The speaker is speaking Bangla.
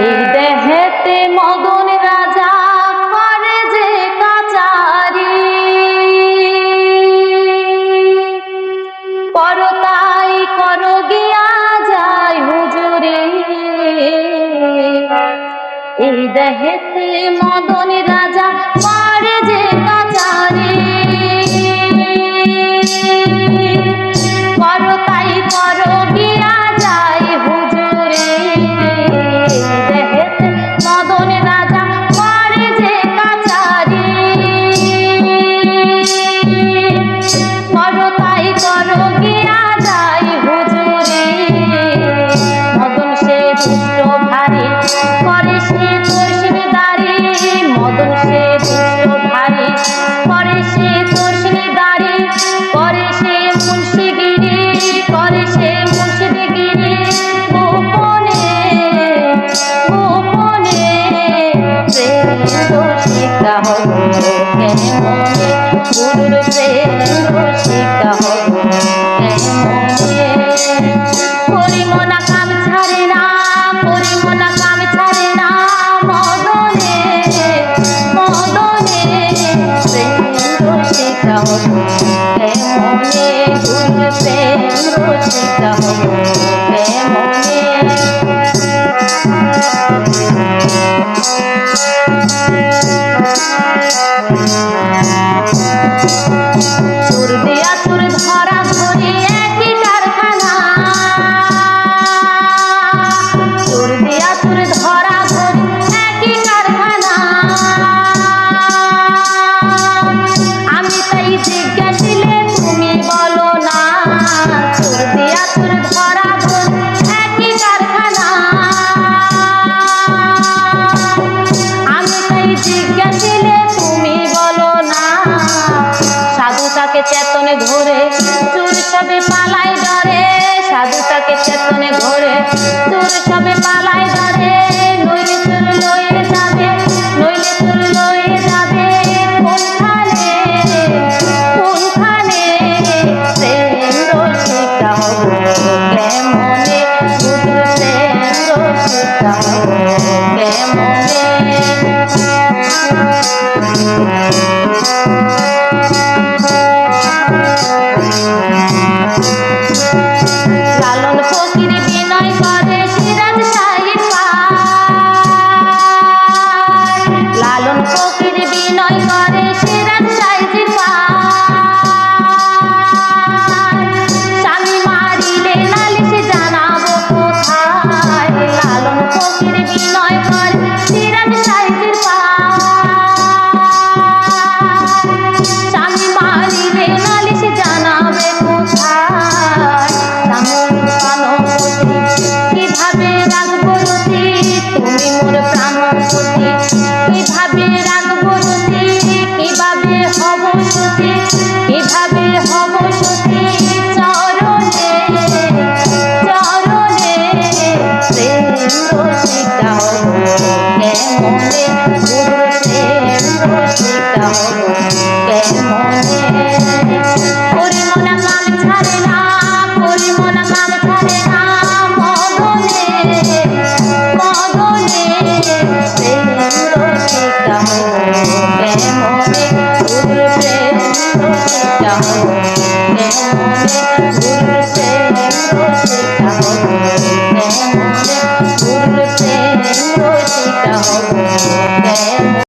এই দেহেতে মদন রাজা করে যে কাচারি, করতাই করো গিয়া যায় হুজুরে। এই দেহেতে মদন রাজা করে যে কাচারি, করতাই করো গিয়া যায় হুজুরে। দেহেতে মদন রাজা করে যে কাচারি, করতাই করো গিয়া যায় হুজুরে। মদন সে দুষ্ট ভারী করে সে তোরসিদারি, মদন সে দুষ্ট ভারী করে সে তোরসিদারি, করে সে মুন্সিগিরি, করে সে মুর্শিদগিরি। গোপনে গোপনে প্রেম রসিকা হব কেমনে, গুরুর প্রেম রসিকা হব কেমনে। পরিমনা কাম ছাড়ে না, পরিমনা কাম ছাড়ে না, মদনে মদনে প্রেম রসিকা হব কেমনে, গুরুর প্রেম রসিকা হব কেমনে। চোর দিয়া চোর ধরা ধরি একই কারখানা, চোর দিয়া চোর ধরা ধরি একই কারখানা। আমি তাই জিজ্ঞাসিলে তুমি বলো না, চোর দিয়া চোর ধরা ধরি একই কারখানা। আমি তাই জিজ্ঞাসিলে তুমি বলো না, সাধুটাকে চেতনে ধরে চোর সবে পালায় ডরে, সাধুটাকে চেতনে ধরে চোর সবে পালায় ডরে। নইলে চোর লয়ে যাবে, নইলে চোর লয়ে যাবে কোনখানে কোনখানে। প্রেম রসিকা হব কেমনে, গুরুর প্রেম রসিকা হব কেমনে। লালন ফকির বিনয় করে সিরাজ সাহিব পায়, লালন ফকির বিনয় করে সিরাজ সাহিব পায়। স্বামী মারিলে নালিশ জানাবো কোথায়, লালন ফকির বিনয় করে সিরাজ সাহিব পায়। স্বামী মারিলে নালিশ জানাবে কোথায়। কিভাবে রাখবো রতি, তুমি মোর প্রাণপতি, কিভাবে রাখবো রতি, কিভাবে হব সতী, কিভাবে হব সতী। চরণে চরণে প্রেম রসিকা হব কেমনে, গুরুর প্রেম রসিকা হব কেমনে। পরিমনা কাম ছাড়ে না, পরিমনা কাম ছাড়ে না, মদনে মদনে প্রেম রসিকা হব কেমনে, গুরুর প্রেম রসিকা হব কেমনে, গুরুর প্রেম রসিকা হব কেমনে, গুরুর প্রেম রসিকা হব কেমনে।